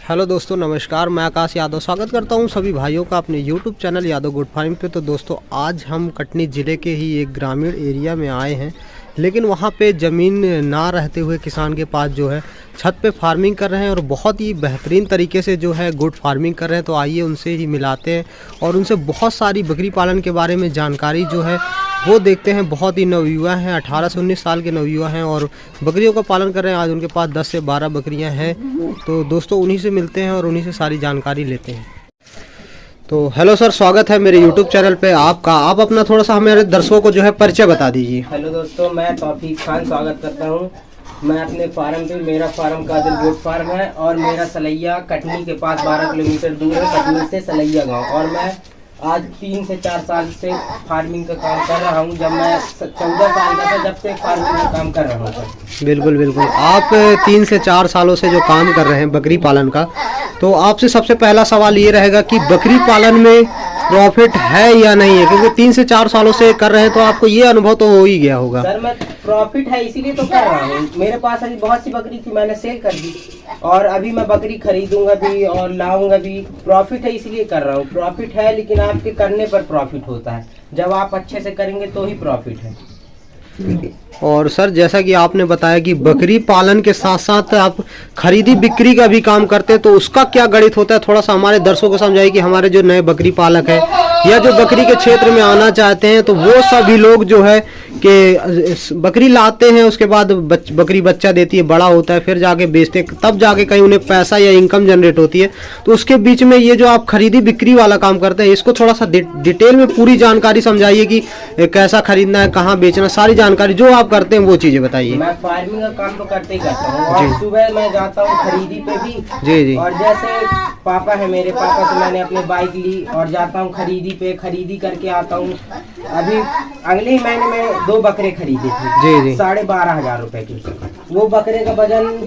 Hello दोस्तों, नमस्कार। मैं आकाश यादव स्वागत करता हूं सभी भाइयों का अपने YouTube channel Yadav good farming पे। तो दोस्तों, आज हम कटनी ज़िले के ही एक ग्रामीण एरिया में आए हैं, लेकिन वहां पे ज़मीन ना रहते हुए किसान के पास जो है छत पे फार्मिंग कर रहे हैं और बहुत ही बेहतरीन तरीके से जो है गुड फार्मिंग कर रहे हैं। तो आइए उनसे ही मिलाते हैं और उनसे बहुत सारी बकरी पालन के बारे में जानकारी जो है वो देखते हैं। बहुत ही नवयुवा हैं, 18 से 19 साल के नवयुवा हैं और बकरियों का पालन कर रहे हैं। आज उनके पास 10 से 12 बकरियां हैं। तो दोस्तों, उन्हीं से मिलते हैं और उन्हीं से सारी जानकारी लेते हैं। तो हेलो सर, स्वागत है मेरे यूट्यूब चैनल पे आपका। आप अपना थोड़ा सा हमारे दर्शकों को जो है परिचय बता दीजिए। हेलो दोस्तों, मैं तौफीक खान स्वागत करता हूँ। मैं अपने फार्म पे, मेरा फार्म कादिर गोट फार्म है और मेरा सलैया कटनी के पास 12 किलोमीटर दूर है, कटनी से सलैया गाँव। और मैं आज 3 से 4 साल से फार्मिंग का काम कर रहा हूँ। जब मैं 14 साल का था जब से फार्मिंग का काम कर रहा हूँ। बिल्कुल बिल्कुल, आप 3 से 4 सालों से जो काम कर रहे हैं बकरी पालन का, तो आपसे सबसे पहला सवाल ये रहेगा कि बकरी पालन में प्रॉफिट है या नहीं है? क्योंकि 3 से 4 सालों से कर रहे हैं तो आपको ये अनुभव तो हो ही गया होगा। सर, मैं प्रॉफिट है इसीलिए तो कर रहा हूँ। मेरे पास अभी बहुत सी बकरी थी, मैंने सेल कर दी और अभी मैं बकरी खरीदूंगा भी और लाऊंगा भी। प्रॉफिट है इसीलिए कर रहा हूँ। प्रॉफिट है, लेकिन आपके करने पर प्रॉफिट होता है। जब आप अच्छे से करेंगे तो ही प्रॉफिट है। और सर, जैसा कि आपने बताया कि बकरी पालन के साथ साथ आप खरीदी बिक्री का भी काम करते हैं, तो उसका क्या गणित होता है? थोड़ा सा हमारे दर्शकों को समझाइए कि हमारे जो नए बकरी पालक है या जो बकरी के क्षेत्र में आना चाहते हैं, तो वो सभी लोग जो है कि बकरी लाते हैं, उसके बाद बकरी बच्चा देती है, बड़ा होता है, फिर जाके बेचते हैं, तब जाके कहीं उन्हें पैसा या इनकम जनरेट होती है। तो उसके बीच में ये जो आप खरीदी बिक्री वाला काम करते हैं, इसको थोड़ा सा डिटेल में पूरी जानकारी समझाइए कि कैसा खरीदना है, कहाँ बेचना, सारी जानकारी जो आप करते हैं वो चीजें बताइए। मैं फार्मिंग का काम तो करते ही करता हूँ और सुबह मैं जाता हूँ खरीदी पे भी। जी। और जैसे पापा है मेरे, पापा से मैंने अपने बाइक ली और जाता हूँ खरीदी पे, खरीदी करके आता हूँ। अभी अगले ही महीने में 2 बकरे खरीदे थे जी। 12,500 रुपए की। वो बकरे का वजन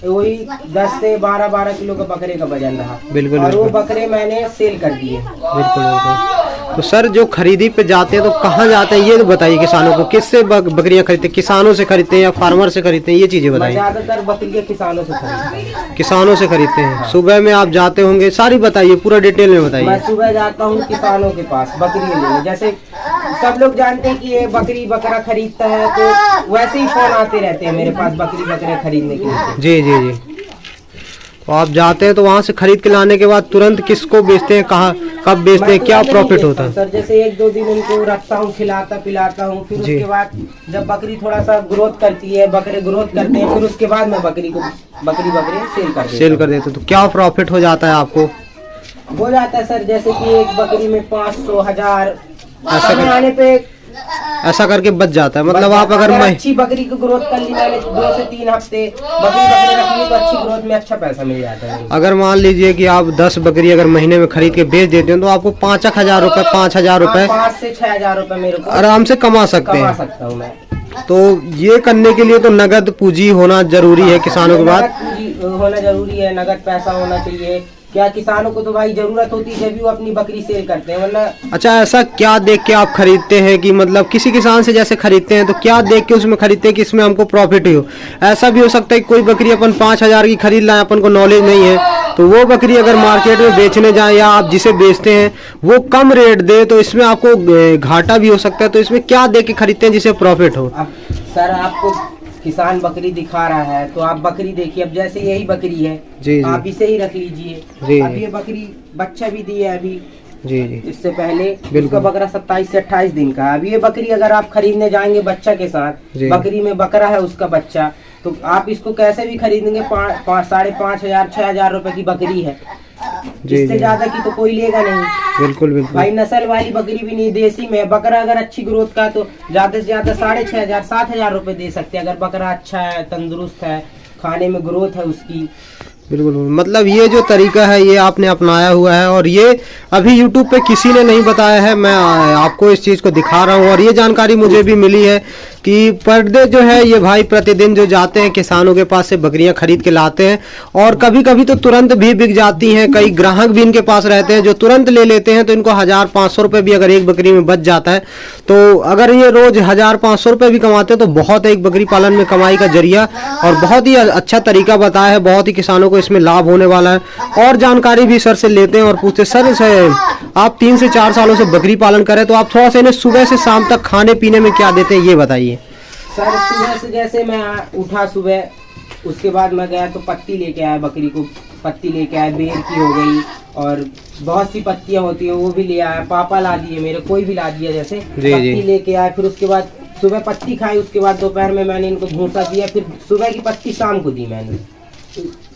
वही 10 से 12 किलो का बकरे का वजन रहा। बिल्कुल। और वो बकरे मैंने सेल कर दिए। बिल्कुल। तो सर, जो खरीदी पे जाते हैं तो कहाँ जाते हैं ये तो बताइए किसानों को। किससे बकरियां खरीदते हैं? किसानों से खरीदते हैं या फार्मर से खरीदते हैं? ये चीजें बताइए। ज्यादातर बकरियां किसानों से खरीदते हैं। किसानों से खरीदते हैं। सुबह में आप जाते होंगे, सारी बताइए, पूरा डिटेल में बताइए। मैं सुबह जाता हूँ किसानों के पास बकरी लेने। जैसे सब लोग जानते हैं कि ये बकरी बकरा खरीदता है, तो वैसे ही फोन आते रहते हैं मेरे पास बकरी बकरे खरीदने के लिए। जी। तो आप जाते हैं तो वहाँ से खरीद के लाने के बाद तुरंत किसको बेचते हैं, कहाँ कब बेचते हैं, क्या प्रॉफिट होता है? सर, जैसे 1-2 दिन उनको रखता हूँ, खिलाता पिलाता हूँ। फिर उसके बाद जब बकरी थोड़ा सा ग्रोथ करती है, बकरे ग्रोथ करते हैं, फिर उसके बाद मैं बकरी सेल कर देता हूँ। तो क्या प्रॉफिट हो जाता है आपको? हो जाता है सर, जैसे कि एक बकरी में 500, 1000 आने पे ऐसा करके बच जाता है। मतलब आप अगर अच्छी बकरी को ग्रोथ कर ली मैंने 2 से 3 हफ्ते बकरी रख ली तो अच्छी ग्रोथ में अच्छा पैसा मिल जाता है। अगर मान लीजिए कि आप 10 बकरी अगर महीने में खरीद के बेच देते हैं तो आपको 5,000 रुपए 5,000 रुपए 5 से 6,000 रुपए मेरे को आराम से कमा सकता हूँ मैं। तो ये करने के लिए तो नगद पूंजी होना जरूरी है। किसानों के बाद होना जरूरी है, नगद पैसा होना चाहिए। क्या किसानों को तो भाई जरूरत होती है जब भी वो अपनी बकरी सेल करते हैं, वरना। अच्छा, ऐसा क्या देख के आप खरीदते हैं कि मतलब किसी किसान से जैसे खरीदते हैं तो क्या देख के उसमें खरीदते हैं कि इसमें हमको प्रॉफिट ही हो? ऐसा भी हो सकता है कि कोई बकरी अपन 5,000 की खरीद लाए, अपन को नॉलेज नहीं है, तो वो बकरी अगर मार्केट में बेचने जाए या आप जिसे बेचते हैं वो कम रेट दे, तो इसमें आपको घाटा भी हो सकता है। तो इसमें क्या देख के खरीदते हैं जिससे प्रॉफिट हो? सर, आपको किसान बकरी दिखा रहा है तो आप बकरी देखिए। अब जैसे यही बकरी है जी। आप इसे ही रख लीजिए। अब ये बकरी बच्चा भी दी है अभी। जी। इससे पहले इसका बकरा 27 से 28 दिन का। अब ये बकरी अगर आप खरीदने जाएंगे बच्चा के साथ, बकरी में बकरा है उसका बच्चा, तो आप इसको कैसे भी खरीदेंगे 5,500 6,000 रुपए की बकरी है। इससे ज्यादा की तो कोई लेगा नहीं। बिल्कुल भाई, नस्ल वाली बकरी भी नहीं, देसी में बकरा अगर अच्छी ग्रोथ का तो ज्यादा से ज्यादा 6,500 7,000 रुपए दे सकते हैं। अगर बकरा अच्छा है, तंदुरुस्त है, खाने में ग्रोथ है उसकी। बिल्कुल। मतलब ये जो तरीका है ये आपने अपनाया हुआ है और ये अभी YouTube पे किसी ने नहीं बताया है। मैं आपको इस चीज़ को दिखा रहा हूँ और ये जानकारी मुझे भी मिली है कि पर्दे जो है ये भाई प्रतिदिन जो जाते हैं किसानों के पास से बकरियां खरीद के लाते हैं और कभी कभी तो तुरंत भी बिक जाती हैं। कई ग्राहक भी इनके पास रहते हैं जो तुरंत ले लेते हैं, तो इनको 1,500 रुपये भी अगर एक बकरी में बच जाता है तो अगर ये रोज 1,500 रुपये भी कमाते हैं तो बहुत है एक बकरी पालन में कमाई का जरिया और बहुत ही अच्छा तरीका बताया है, बहुत ही किसानों को इसमें लाभ होने वाला है। और जानकारी भी सर से लेते हैं और पूछते सर से आप 3 से 4 सालों से बकरी पालन करें, तो आप थोड़ा सा इन्हें सुबह से शाम तक खाने पीने में क्या देते हैं ये बताइए। सर सुबह से जैसे मैं उठा सुबह, उसके बाद मैं गया तो पत्ती लेके आया, बकरी को पत्ती लेके आया, बेर की हो गई और बहुत सी पत्तियां होती है वो भी ले आया, पापा ला दिए मेरे, कोई भी ला दिया जैसे पत्ती लेके आया। फिर उसके बाद सुबह पत्ती खाई, उसके बाद दोपहर में मैंने इनको भूसा दिया, फिर सुबह की पत्ती शाम को दी मैंने।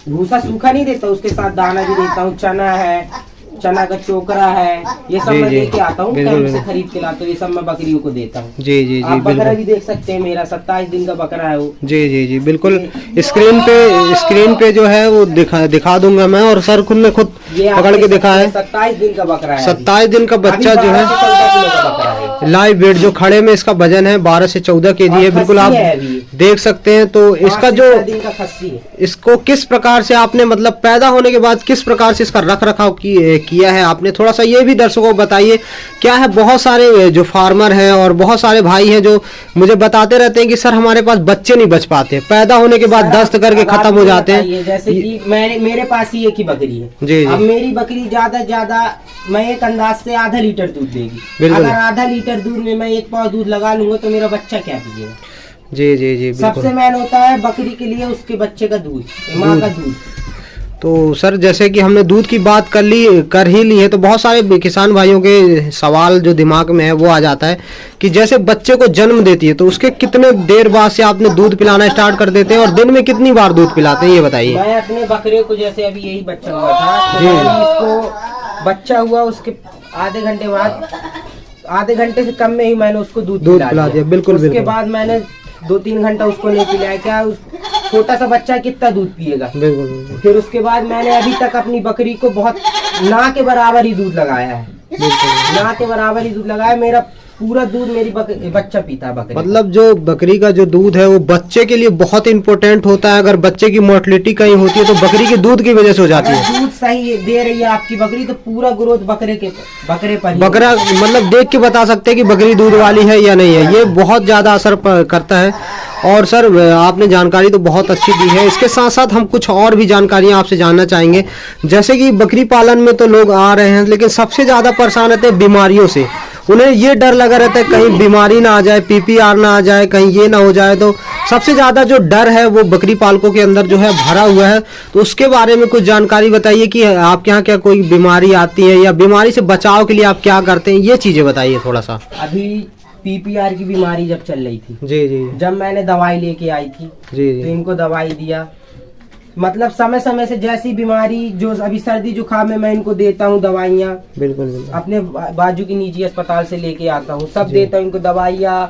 भूसा सूखा नहीं देता, उसके साथ दाना भी देता हूँ, चना है, चना का चोकरा है, ये सब मैं लेके आता हूँ, टाइम से खरीद के लाता हूँ, ये सब मैं बकरियों को देता हूँ। जी जी आप बकरा भी देख सकते हैं, मेरा 27 दिन का बकरा है वो। जी जी जी बिल्कुल, स्क्रीन पे जो है वो दिखा दूंगा मैं, और सर खुद ने खुद पकड़ के दिखा है। 27 दिन का बकरा है, 27 दिन का बच्चा जो है, लाइव वेट जो खड़े में इसका वजन है 12 से 14 kg है, बिल्कुल आप देख सकते हैं। तो इसका जो इसको किस प्रकार से आपने मतलब पैदा होने के बाद किस प्रकार से इसका रख रखाव किया है आपने, थोड़ा सा ये भी दर्शकों को बताइए। क्या है, बहुत सारे जो फार्मर हैं और बहुत सारे भाई हैं जो मुझे बताते रहते हैं कि सर हमारे पास बच्चे नहीं बच पाते, पैदा होने के बाद दस्त करके खत्म हो जाते हैं। जैसे कि मेरे पास ही एक ही बकरी है जी, अब मेरी बकरी ज्यादा मैं एक अंदाज से आधा लीटर दूध देगी। अगर आधा लीटर दूध में मैं 1 पाव दूध लगा लूंगा तो मेरा बच्चा क्या पिएगा। जी जी जी सबसे मेन होता है बकरी के लिए उसके बच्चे का दूध, माँ का दूध। तो सर जैसे कि हमने दूध की बात कर ही ली है, तो बहुत सारे किसान भाइयों के सवाल जो दिमाग में है वो आ जाता है कि जैसे बच्चे को जन्म देती है तो उसके कितने देर बाद से आपने दूध पिलाना स्टार्ट कर देते हैं और दिन में कितनी बार दूध पिलाते हैं ये बताइए। मैं अपने बकरे को जैसे अभी यही बच्चा हुआ था तो इसको बच्चा हुआ उसके आधे घंटे बाद, आधे घंटे से कम में ही मैंने उसको दूध पिला दिया। बिल्कुल। उसके बाद मैंने 2-3 घंटा उसको नहीं पिलाया, क्या छोटा सा बच्चा कितना दूध पिएगा। बिल्कुल। फिर उसके बाद मैंने अभी तक अपनी बकरी को बहुत ना के बराबर ही दूध लगाया है, ना के बराबर ही दूध लगाया। मेरा पूरा दूध मेरी बच्चा पीता है बकरी। मतलब जो बकरी का जो दूध है वो बच्चे के लिए बहुत इंपॉर्टेंट होता है। अगर बच्चे की मोर्टलिटी कहीं होती है तो बकरी के दूध की वजह से हो जाती है। दूध सही दे रही है आपकी बकरी तो पूरा ग्रोथ बकरे पर बकरा मतलब देख के बता सकते हैं कि बकरी दूध वाली है या नहीं है, ये बहुत ज्यादा असर करता है। और सर आपने जानकारी तो बहुत अच्छी दी है, इसके साथ साथ हम कुछ और भी जानकारियां आपसे जानना चाहेंगे। जैसे कि बकरी पालन में तो लोग आ रहे हैं लेकिन सबसे ज्यादा परेशान रहते हैं बीमारियों से, उन्हें ये डर लगा रहता है कहीं बीमारी ना आ जाए, PPR ना आ जाए, कहीं ये ना हो जाए। तो सबसे ज्यादा जो डर है वो बकरी पालकों के अंदर जो है भरा हुआ है, तो उसके बारे में कुछ जानकारी बताइए कि आपके यहाँ क्या कोई बीमारी आती है या बीमारी से बचाव के लिए आप क्या करते हैं, ये चीजें बताइए थोड़ा सा। अभी PPR की बीमारी जब चल रही थी जी जी, जब मैंने दवाई लेके आई थी जी जी, तो इनको दवाई दिया, मतलब समय समय से जैसी बीमारी जो अभी सर्दी जुकाम में मैं इनको देता हूँ दवाइयाँ। बिल्कुल। अपने बाजू की निजी अस्पताल से लेके आता हूँ, सब देता हूँ इनको दवाइयाँ,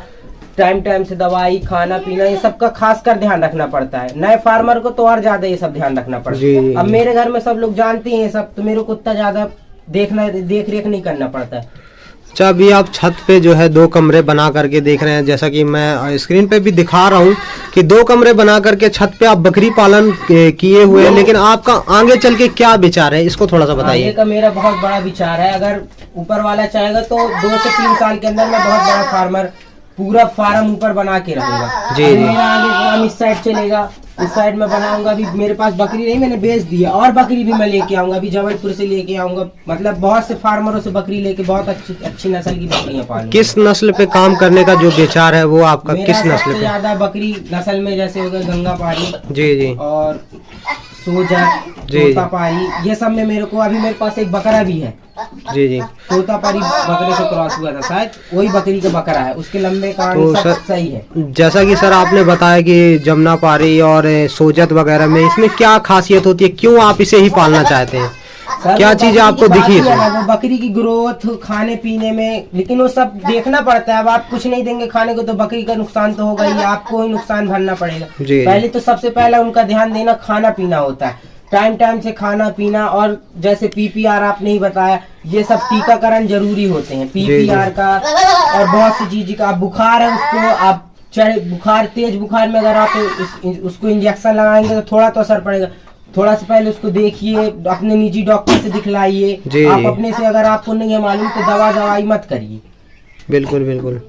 टाइम से दवाई, खाना पीना, ये सब का खास कर ध्यान रखना पड़ता है। नए फार्मर को तो और ज्यादा ये सब ध्यान रखना पड़ता है। अब मेरे घर में सब लोग जानते हैं ये सब, तो मेरे को उतना ज्यादा देख रेख नहीं करना पड़ता है। अच्छा, अभी आप छत पे जो है 2 कमरे बना करके देख रहे हैं, जैसा कि मैं स्क्रीन पे भी दिखा रहा हूँ कि 2 कमरे बना करके छत पे आप बकरी पालन किए हुए हैं, लेकिन आपका आगे चल के क्या विचार है, इसको थोड़ा सा बताइए। आगे का मेरा बहुत बड़ा विचार है, अगर ऊपर वाला चाहेगा तो 2 से 3 साल के अंदर मैं बहुत बड़ा फार्मर, पूरा फार्म ऊपर बना के रहूंगा जी। मेरा आगे काम इस साइड चलेगा, इस साइड में बनाऊंगा। अभी मेरे पास बकरी नहीं, मैंने बेच दिया, और बकरी भी मैं लेके आऊंगा, अभी जबलपुर से लेके आऊंगा, मतलब बहुत से फार्मरों से बकरी लेके बहुत अच्छी नस्ल की बकरियां पालूंगा। किस नस्ल पे काम करने का जो विचार है वो आपका किस नस्ल पे? ज्यादा बकरी नस्ल में जैसे हो गए गंगापारी जी जी, और सोजत, तोतापारी, ये सब में मेरे को अभी मेरे पास एक बकरा भी है जी जी, तोतापारी बकरे से क्रॉस हुआ था शायद, वही बकरी का बकरा है, उसके लंबे कान तो सब सही है। जैसा कि सर आपने बताया कि जमुनापारी और सोजत वगैरह में इसमें क्या खासियत होती है, क्यों आप इसे ही पालना चाहते हैं, क्या चीज आपको दिखी है? वो बकरी की ग्रोथ, खाने पीने में, लेकिन वो सब देखना पड़ता है। अब आप कुछ नहीं देंगे खाने को तो बकरी का नुकसान तो होगा ही, आपको ही नुकसान भरना पड़ेगा। पहले तो सबसे पहला उनका ध्यान देना खाना पीना होता है, टाइम से खाना पीना, और जैसे PPR आपने ही बताया, ये सब टीकाकरण जरूरी होते हैं PPR का, और बहुत सी चीज का। बुखार है उसको आप चाहे बुखार, तेज बुखार में अगर आप उसको इंजेक्शन लगाएंगे तो थोड़ा तो असर पड़ेगा, थोड़ा से पहले उसको देखिए, अपने निजी डॉक्टर से दिखलाइए। आप अपने से अगर आपको नहीं है मालूम तो दवाई मत करिए। बिल्कुल बिल्कुल,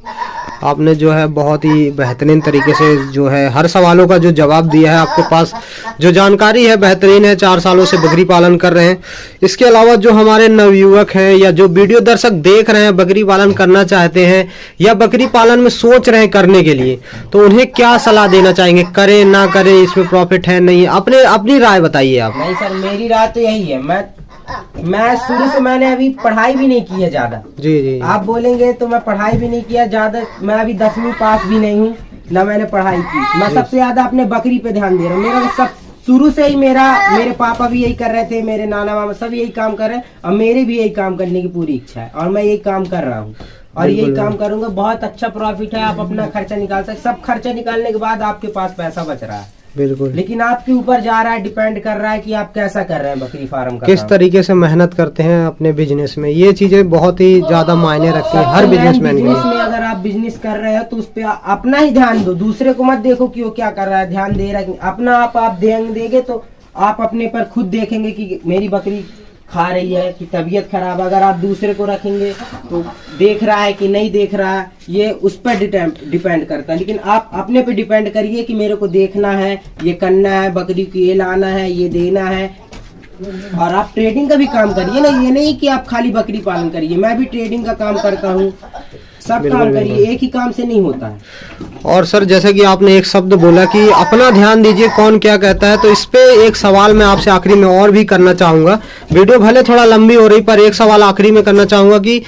आपने जो है बहुत ही बेहतरीन तरीके से जो है हर सवालों का जो जवाब दिया है। आपके पास जो जानकारी है बेहतरीन है, 4 सालों से बकरी पालन कर रहे हैं। इसके अलावा जो हमारे नवयुवक हैं या जो वीडियो दर्शक देख रहे हैं, बकरी पालन करना चाहते हैं या बकरी पालन में सोच रहे हैं करने के लिए, तो उन्हें क्या सलाह देना चाहेंगे? करें ना करें, इसमें प्रॉफिट है नहीं, अपनी राय बताइए आप। नहीं सर, मेरी राय तो यही है। मैं शुरू से मैंने अभी पढ़ाई भी नहीं की है ज्यादा। जी। आप बोलेंगे तो मैं पढ़ाई भी नहीं किया ज्यादा। मैं अभी 10वीं पास भी नहीं हूँ, ना मैंने पढ़ाई की। मैं सबसे ज्यादा अपने बकरी पे ध्यान दे रहा हूँ। मेरा सब शुरू से ही मेरे पापा भी यही कर रहे थे, मेरे नाना मामा सब यही काम कर रहे हैं, और मेरे भी यही काम करने की पूरी इच्छा है, और मैं यही काम कर रहा हूँ और यही काम करूंगा। बहुत अच्छा प्रॉफिट है। आप अपना खर्चा निकाल सकते, सब खर्चा निकालने के बाद आपके पास पैसा बच रहा है। बिल्कुल। लेकिन आपके ऊपर जा रहा है, डिपेंड कर रहा है कि आप कैसा कर रहे हैं बकरी फार्म का, किस तरीके से मेहनत करते हैं अपने बिजनेस में। ये चीजें बहुत ही ज्यादा मायने रखती हैं हर बिजनेसमैन के लिए। अगर आप बिजनेस कर रहे हो तो उस पर अपना ही ध्यान दो, दूसरे को मत देखो कि वो क्या कर रहा है, ध्यान दे रहा है। अपना आप ध्यान देंगे तो आप अपने पर खुद देखेंगे कि मेरी बकरी खा रही है कि तबीयत खराब। अगर आप दूसरे को रखेंगे तो देख रहा है कि नहीं देख रहा है, ये उस पर डिपेंड करता है। लेकिन आप अपने पे डिपेंड करिए कि मेरे को देखना है, ये करना है, बकरी को ये लाना है, ये देना है। और आप ट्रेडिंग का भी काम करिए ना, ये नहीं कि आप खाली बकरी पालन करिए। मैं भी ट्रेडिंग का काम करता हूँ, सब काम करिए, एक ही काम से नहीं होता है। और सर जैसे कि आपने एक शब्द बोला कि अपना ध्यान दीजिए, कौन क्या कहता है, तो इस पे एक सवाल मैं आपसे आखिरी में और भी करना चाहूंगा। वीडियो भले थोड़ा लंबी हो रही, पर एक सवाल आखिरी में करना चाहूंगा कि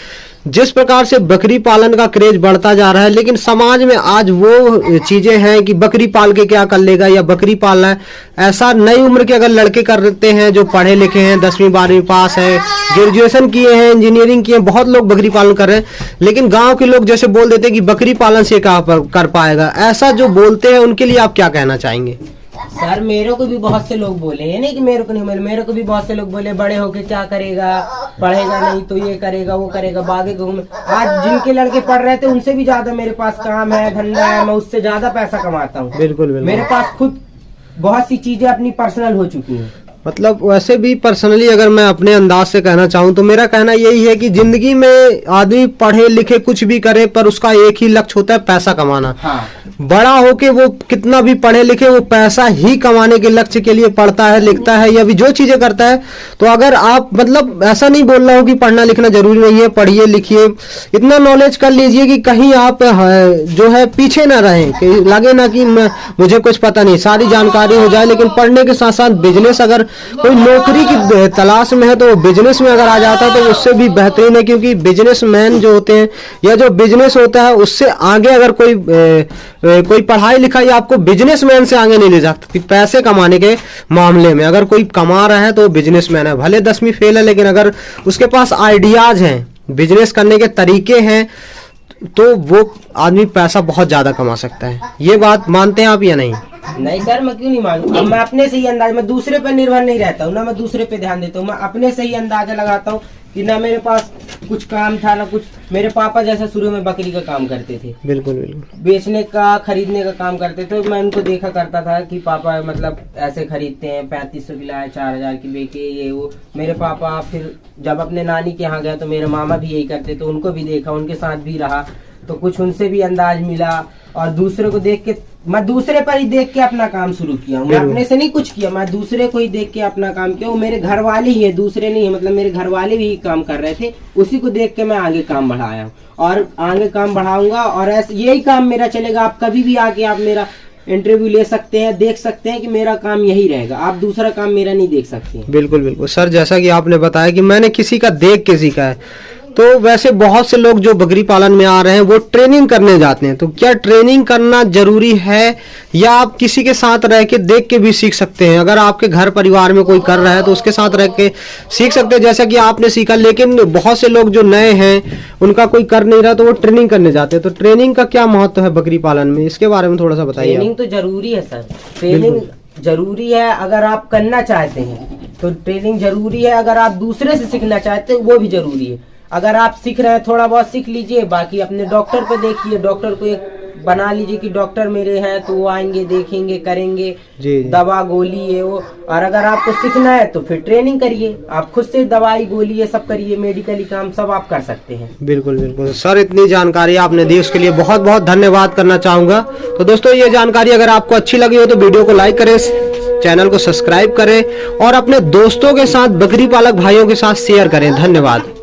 जिस प्रकार से बकरी पालन का क्रेज बढ़ता जा रहा है, लेकिन समाज में आज वो चीजें हैं कि बकरी पाल के क्या कर लेगा या बकरी पालना है, ऐसा नई उम्र के अगर लड़के करते हैं जो पढ़े लिखे हैं, 10वीं 12वीं पास है, ग्रेजुएशन किए हैं, इंजीनियरिंग किए हैं, बहुत लोग बकरी पालन कर रहे हैं, लेकिन गांव के लोग जैसे बोल देते हैं कि बकरी पालन से कहाँ कर पाएगा, ऐसा जो बोलते हैं उनके लिए आप क्या कहना चाहेंगे? सर मेरे को भी बहुत से लोग बोले, ये नहीं कि मेरे को नहीं बोले, मेरे को भी बहुत से लोग बोले बड़े होके क्या करेगा, पढ़ेगा नहीं तो ये करेगा वो करेगा, बागे घूमे। आज जिनके लड़के पढ़ रहे थे उनसे भी ज्यादा मेरे पास काम है, धंधा है, मैं उससे ज्यादा पैसा कमाता हूँ। बिल्कुल। मेरे पास खुद बहुत सी चीजें अपनी पर्सनल हो चुकी हैं। मतलब वैसे भी पर्सनली अगर मैं अपने अंदाज से कहना चाहूँ तो मेरा कहना यही है कि जिंदगी में आदमी पढ़े लिखे कुछ भी करे, पर उसका एक ही लक्ष्य होता है पैसा कमाना। हाँ। बड़ा होके वो कितना भी पढ़े लिखे, वो पैसा ही कमाने के लक्ष्य के लिए पढ़ता है, लिखता है या भी जो चीजें करता है। तो अगर आप मतलब ऐसा नहीं बोल रहा हूँ कि पढ़ना लिखना जरूरी नहीं है, पढ़िए लिखिए, इतना नॉलेज कर लीजिए कि कहीं आप जो है पीछे ना रहें, कि लगे ना कि मुझे कुछ पता नहीं, सारी जानकारी हो जाए। लेकिन पढ़ने के साथ साथ बिजनेस, अगर कोई नौकरी की तलाश में है तो वो बिजनेस में अगर आ जाता है तो उससे भी बेहतरीन है, क्योंकि बिजनेसमैन जो होते हैं या जो बिजनेस होता है उससे आगे अगर कोई पढ़ाई लिखाई आपको बिजनेसमैन से आगे नहीं ले जाती। पैसे कमाने के मामले में अगर कोई कमा रहा है तो बिजनेसमैन है, भले 10वीं फेल है, लेकिन अगर उसके पास आइडियाज हैं, बिजनेस करने के तरीके हैं, तो वो आदमी पैसा बहुत ज्यादा कमा सकता है। ये बात मानते हैं आप या नहीं? नहीं सर, मैं क्यों नहीं मानूंगा। मैं अपने से ही अंदाज, मैं दूसरे पे निर्भर नहीं रहता हूँ, ना मैं दूसरे पे ध्यान देता हूँ। मैं अपने से ही अंदाजा लगाता हूँ कि ना मेरे पास कुछ काम था ना कुछ। मेरे पापा जैसा शुरू में बकरी का काम करते थे, बिल्कुल बिल्कुल, बेचने का खरीदने का काम करते थे। मैं उनको देखा करता था कि पापा मतलब ऐसे खरीदते हैं, 3500 की लाए, 4000 की बेचे, ये वो। मेरे पापा फिर जब अपने नानी के यहाँ गया तो मेरे मामा भी यही करते, तो उनको भी देखा, उनके साथ भी रहा, तो कुछ उनसे भी अंदाज मिला। और दूसरे को देख के, मैं दूसरे पर ही देख के अपना काम शुरू किया। मैं अपने से नहीं कुछ किया, मैं दूसरे को ही देख के अपना काम किया। वो मेरे घर वाले ही है, दूसरे नहीं है, मतलब मेरे घर वाले भी काम कर रहे थे, उसी को देख के मैं आगे काम बढ़ाया हूँ और आगे काम बढ़ाऊंगा। और ऐसे यही काम मेरा चलेगा। आप कभी भी आके आप मेरा इंटरव्यू ले सकते हैं, देख सकते हैं कि मेरा काम यही रहेगा, आप दूसरा काम मेरा नहीं देख सकते। बिल्कुल बिल्कुल सर, जैसा कि आपने बताया कि मैंने किसी का देख के सीखा है, तो वैसे बहुत से लोग जो बकरी पालन में आ रहे हैं वो ट्रेनिंग करने जाते हैं। तो क्या ट्रेनिंग करना जरूरी है या आप किसी के साथ रह के देख के भी सीख सकते हैं? अगर आपके घर परिवार में कोई कर रहा है तो उसके साथ रह के सीख सकते हैं, जैसा कि आपने सीखा। लेकिन बहुत से लोग जो नए हैं, उनका कोई कर नहीं रहा तो वो ट्रेनिंग करने जाते हैं। तो ट्रेनिंग का क्या महत्व है बकरी पालन में, इसके बारे में थोड़ा सा बताइए। ट्रेनिंग तो जरूरी है सर, ट्रेनिंग जरूरी है। अगर आप करना चाहते हैं तो ट्रेनिंग जरूरी है, अगर आप दूसरे से सीखना चाहते हैं वो भी जरूरी है। अगर आप सीख रहे हैं, थोड़ा बहुत सीख लीजिए, बाकी अपने डॉक्टर पे देखिए, डॉक्टर को एक बना लीजिए कि डॉक्टर मेरे हैं तो वो आएंगे, देखेंगे, करेंगे जी। दवा गोली है वो। और अगर आपको सीखना है तो फिर ट्रेनिंग करिए, आप खुद से दवाई गोली ये सब करिए, मेडिकली काम सब आप कर सकते हैं। बिल्कुल बिल्कुल सर, इतनी जानकारी आपने दी उसके लिए बहुत बहुत धन्यवाद करना चाहूँगा। तो दोस्तों ये जानकारी अगर आपको अच्छी लगी हो तो वीडियो को लाइक करें, चैनल को सब्सक्राइब करें और अपने दोस्तों के साथ, बकरी पालक भाइयों के साथ शेयर करें। धन्यवाद।